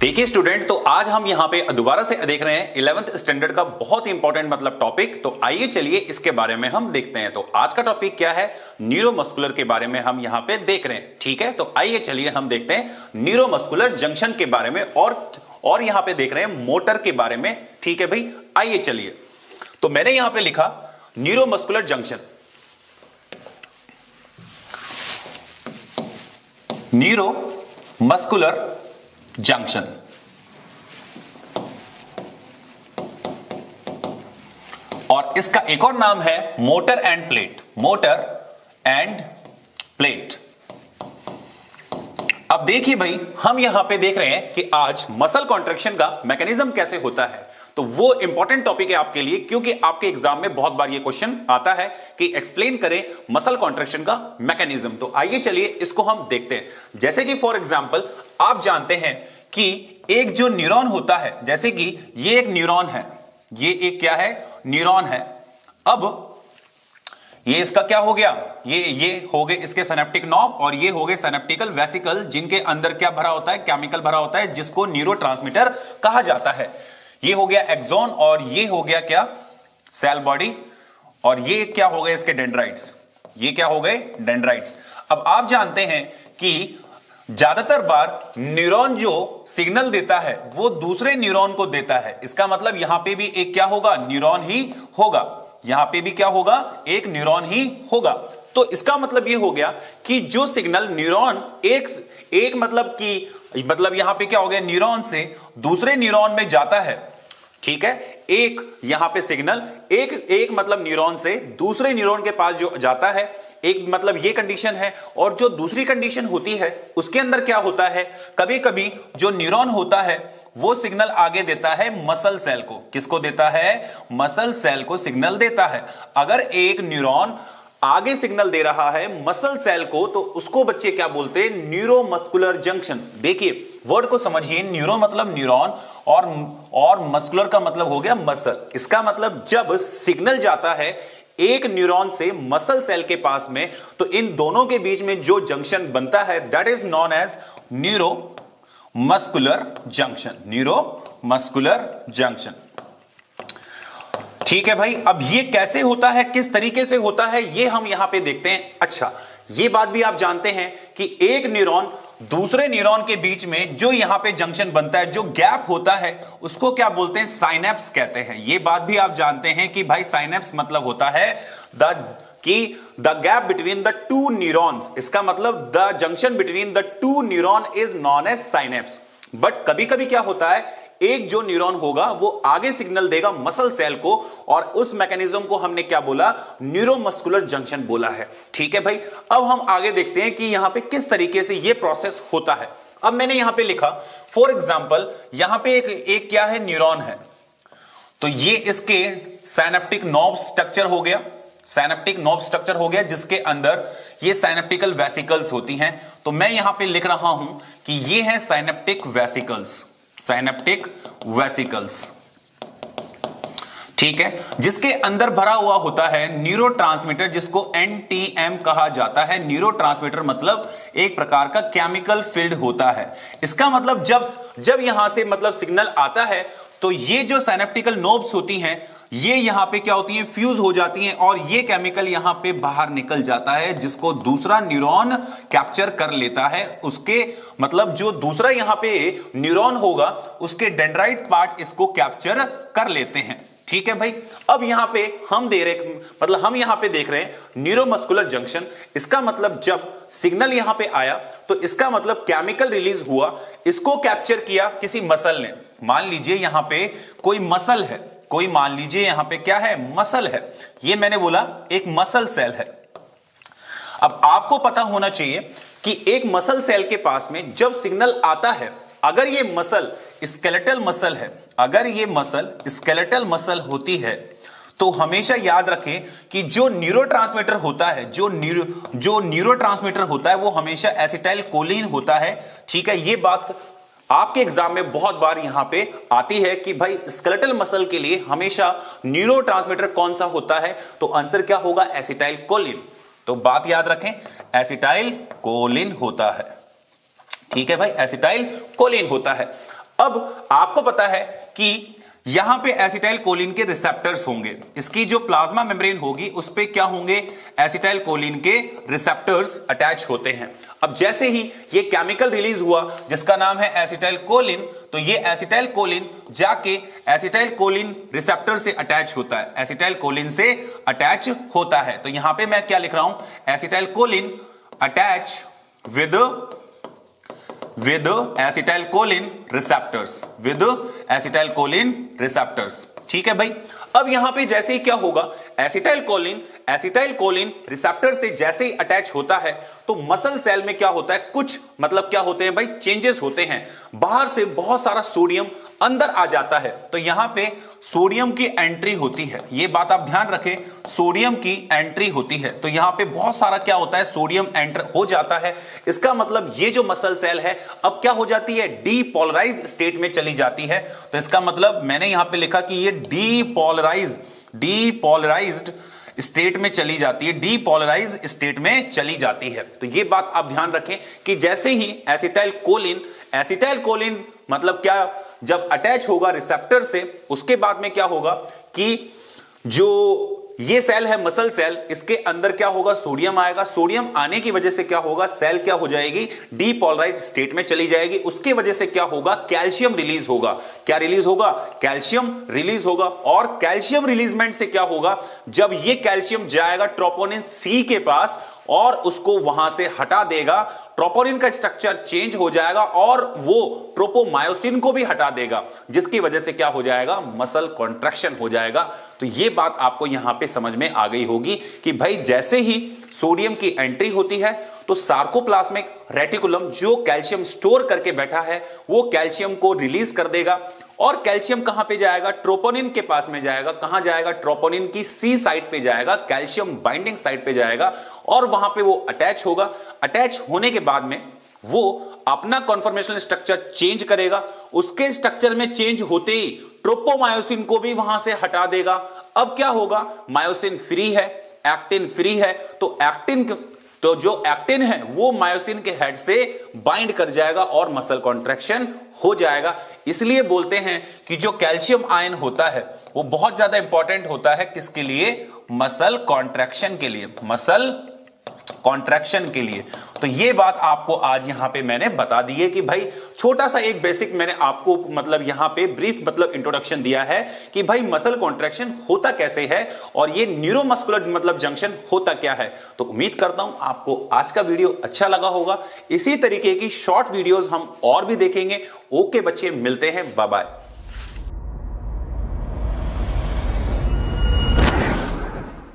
देखिए स्टूडेंट, तो आज हम यहां पे दोबारा से देख रहे हैं 11th स्टैंडर्ड का बहुत इंपॉर्टेंट टॉपिक। तो आइए चलिए इसके बारे में हम देखते हैं। तो आज का टॉपिक क्या है? न्यूरोमस्कुलर के बारे में हम यहां पे देख रहे हैं। ठीक है, तो आइए चलिए हम देखते हैं न्यूरोमस्कुलर जंक्शन के बारे में और यहां पे देख रहे हैं मोटर के बारे में। ठीक है भाई, आइए चलिए। तो मैंने यहां पे लिखा न्यूरोमस्कुलर जंक्शन। न्यूरोमस्कुलर जंक्शन और इसका एक और नाम है motor end plate. Motor end plate. अब देखिए भाई, हम यहां पे देख रहे हैं कि आज मसल कॉन्ट्रैक्शन का मैकेनिज्म कैसे होता है। तो वो इंपॉर्टेंट टॉपिक है आपके लिए, क्योंकि आपके एग्जाम में बहुत बार ये क्वेश्चन आता है कि एक्सप्लेन करें मसल कॉन्ट्रैक्शन का मैकेनिज्म। तो आइए चलिए इसको हम देखते हैं। जैसे कि फॉर एग्जांपल आप जानते हैं कि एक जो न्यूरॉन होता है, जैसे कि ये एक न्यूरॉन है, ये एक क्या है? न्यूरॉन है। अब ये इसका क्या हो गया? ये हो गए इसके सिनेप्टिक नॉब और ये हो गए सिनेप्टिकल वेसिकल, जिनके अंदर क्या भरा होता है? केमिकल भरा होता है, जिसको न्यूरोट्रांसमीटर कहा जाता है। ये हो गया एक्सॉन और ये हो गया क्या? Cell body. और ये क्या हो गए? इसके डेंड्राइट्स। ये क्या हो गए? डेंड्राइट्स। अब आप जानते हैं कि ज्यादातर बार न्यूरॉन जो सिग्नल देता है वो दूसरे न्यूरॉन को देता है। इसका मतलब यहां पे भी एक क्या होगा? न्यूरॉन ही होगा। यहां पे भी क्या होगा? एक न्यूरॉन ही होगा। तो इसका मतलब ये हो गया कि जो सिग्नल न्यूरॉन एक मतलब यहां पे क्या हो गया? न्यूरॉन से दूसरे न्यूरॉन में जाता है। ठीक है, एक यहां पे सिग्नल एक मतलब न्यूरॉन से दूसरे न्यूरॉन के पास जो जाता है, एक मतलब ये कंडीशन है। और जो दूसरी कंडीशन होती है उसके अंदर क्या होता है? कभी कभी जो न्यूरॉन होता है वो सिग्नल आगे देता है मसल सेल को। किसको देता है? मसल सेल को सिग्नल देता है। अगर एक न्यूरॉन आगे सिग्नल दे रहा है मसल सेल को, तो उसको बच्चे क्या बोलते हैं? Neuromuscular junction. देखिए वर्ड को समझिए। न्यूरो मतलब न्यूरॉन और मस्कुलर का मतलब हो गया मसल। इसका मतलब जब सिग्नल जाता है एक न्यूरॉन से मसल सेल के पास में, तो इन दोनों के बीच में जो जंक्शन बनता है that is known as neuromuscular junction. Neuromuscular junction. ठीक है भाई, अब ये कैसे होता है, किस तरीके से होता है, ये हम यहां पे देखते हैं। अच्छा, ये बात भी आप जानते हैं कि एक न्यूरॉन दूसरे न्यूरॉन के बीच में जो यहां पे जंक्शन बनता है, जो गैप होता है, उसको क्या बोलते हैं? साइनेप्स कहते हैं। ये बात भी आप जानते हैं कि भाई साइनेप्स मतलब होता है the gap between the two neurons. इसका मतलब the junction between the two neuron is known as synapse. But कभी कभी क्या होता है, एक जो न्यूरॉन होगा वो आगे सिग्नल देगा मसल सेल को, और उस मैकेनिज्म को हमने क्या बोला? न्यूरोमस्कुलर जंक्शन बोला है। ठीक है भाई, अब हम आगे देखते हैं कि यहां पे किस तरीके से ये प्रोसेस होता है। अब मैंने यहां पे लिखा फॉर एग्जांपल, यहां पे एक क्या है? न्यूरॉन है। तो ये इसके साइनेप्टिक नॉब स्ट्रक्चर हो गया। साइनेप्टिक नॉब स्ट्रक्चर हो गया, जिसके अंदर ये साइनेप्टिकल वेसिकल्स होती हैं। तो मैं यहां पे लिख रहा हूं कि ये है साइनेप्टिक वेसिकल्स। Synaptic vesicles. ठीक है, जिसके अंदर भरा हुआ होता है न्यूरोट्रांसमीटर, जिसको एनटीएम कहा जाता है। न्यूरोट्रांसमीटर मतलब एक प्रकार का केमिकल फील्ड होता है। इसका मतलब जब यहां से मतलब सिग्नल आता है, तो ये जो साइनेप्टिकल नोब्स होती हैं ये यहां पे क्या होती हैं? फ्यूज हो जाती हैं, और ये केमिकल यहां पे बाहर निकल जाता है, जिसको दूसरा न्यूरॉन कैप्चर कर लेता है। उसके मतलब जो दूसरा यहां पे न्यूरॉन होगा उसके डेंड्राइट पार्ट इसको कैप्चर कर लेते हैं। ठीक है भाई, अब यहां पे हम यहां पे देख रहे हैं न्यूरोमस्कुलर जंक्शन। इसका मतलब जब सिग्नल यहां पे आया तो इसका मतलब केमिकल रिलीज हुआ, इसको कैप्चर किया किसी मसल ने। मान लीजिए यहां पे कोई मसल है, मान लीजिए यहां पे क्या है? मसल है। ये मैंने बोला एक मसल सेल है। अब आपको पता होना चाहिए कि एक मसल सेल के पास में जब सिग्नल आता है, अगर ये मसल स्केलेटल मसल है, अगर ये मसल स्केलेटल मसल होती है, तो हमेशा याद रखें कि जो न्यूरोट्रांसमीटर होता है, जो न्यूरोट्रांसमीटर होता है वो हमेशा एसिटाइल कोलिन होता है। ठीक है, ये बात आपके एग्जाम में बहुत बार यहां पे आती है कि भाई स्केलेटल मसल के लिए हमेशा न्यूरोट्रांसमीटर कौन सा होता है? तो आंसर क्या होगा? Acetyl choline. तो बात याद रखें, एसिटाइल कोलिन होता है। ठीक है भाई, एसिटाइल कोलिन होता है। अब आपको पता है कि यहां पे एसिटाइल कोलिन के रिसेप्टर्स होंगे, इसकी जो प्लाज्मा मेम्ब्रेन होगी उस पे क्या होंगे, एसिटाइल कोलिन के रिसेप्टर्स अटैच होते हैं। अब जैसे ही ये केमिकल रिलीज हुआ जिसका नाम है एसिटाइल कोलिन, तो ये एसिटाइल कोलिन जाके एसिटाइल कोलिन रिसेप्टर से अटैच होता है, एसिटाइल कोलिन से अटैच होता है। तो यहां पे मैं क्या लिख रहा हूं, acetyl choline attach with acetylcholine receptors, ठीक है भाई। अब यहां पे जैसे ही क्या होगा, एसिटाइल कोलिन रिसेप्टर से जैसे ही अटैच होता है तो मसल सेल में क्या होता है, कुछ मतलब क्या होते हैं भाई, चेंजेस होते हैं। बाहर से बहुत सारा सोडियम अंदर आ जाता है, तो यहां पे सोडियम की एंट्री होती है, ये बात आप ध्यान रखें, सोडियम की एंट्री होती है। तो यहां पे बहुत सारा क्या होता है, सोडियम एंटर हो जाता है। इसका मतलब ये जो मसल सेल है अब क्या हो जाती है, डीपोलराइज्ड स्टेट में चली जाती है। तो इसका मतलब मैंने यहां पे लिखा कि ये डीपोलराइज्ड स्टेट में चली जाती है, डीपोलराइज स्टेट में चली जाती है। तो ये बात आप ध्यान रखें कि जैसे ही एसिटाइल कोलिन मतलब क्या, जब अटैच होगा रिसेप्टर से, उसके बाद में क्या होगा कि जो ये सेल है मसल सेल, इसके अंदर क्या होगा, सोडियम आएगा। सोडियम आने की वजह से क्या होगा, सेल क्या हो जाएगी, डीपोलराइज स्टेट में चली जाएगी। उसकी वजह से क्या होगा, कैल्शियम रिलीज होगा। क्या रिलीज होगा, कैल्शियम रिलीज होगा। और कैल्शियम रिलीजमेंट से क्या होगा, जब ये कैल्शियम जाएगा ट्रोपोनिन सी के पास और उसको वहां से हटा देगा, ट्रोपोनिन का स्ट्रक्चर चेंज हो जाएगा और वो ट्रोपोमायोसिन को भी हटा देगा, जिसकी वजह से क्या हो जाएगा, मसल कॉन्ट्रैक्शन हो जाएगा। तो ये बात आपको यहां पे समझ में आ गई होगी कि भाई जैसे ही सोडियम की एंट्री होती है तो सार्कोप्लाज्मिक रेटिकुलम जो कैल्शियम स्टोर करके बैठा है वो कैल्शियम को रिलीज कर देगा। और कैल्शियम कहां पे जाएगा, ट्रोपोनिन के पास में जाएगा। कहां जाएगा, ट्रोपोनिन की सी साइड पे जाएगा, कैल्शियम बाइंडिंग साइड पे जाएगा और वहां पे वो अटैच होगा। अटैच होने के बाद में वो अपना कॉन्फॉर्मेशनल स्ट्रक्चर चेंज करेगा। उसके स्ट्रक्चर में चेंज होते ही ट्रोपोमायोसिन को भी वहां से हटा देगा। अब क्या होगा, मायोसिन फ्री है, एक्टिन फ्री है, तो जो एक्टिन है वो मायोसिन के हेड से बाइंड कर जाएगा और मसल कॉन्ट्रैक्शन हो जाएगा। इसलिए बोलते हैं कि जो कैल्शियम आयन होता है वो बहुत ज्यादा इंपॉर्टेंट होता है, किसके लिए, मसल कॉन्ट्रैक्शन के लिए, मसल कॉन्ट्रैक्शन के लिए। तो ये बात आपको आज यहां पे मैंने बता दी है कि भाई छोटा सा एक बेसिक मैंने आपको मतलब यहां पे ब्रीफ मतलब इंट्रोडक्शन दिया है कि भाई मसल कॉन्ट्रैक्शन होता कैसे है और ये न्यूरोमस्कुलर मतलब जंक्शन होता क्या है। तो उम्मीद करता हूं आपको आज का वीडियो अच्छा लगा होगा। इसी तरीके की शॉर्ट वीडियोस हम और भी देखेंगे। ओके बच्चे, मिलते हैं, बाय बाय।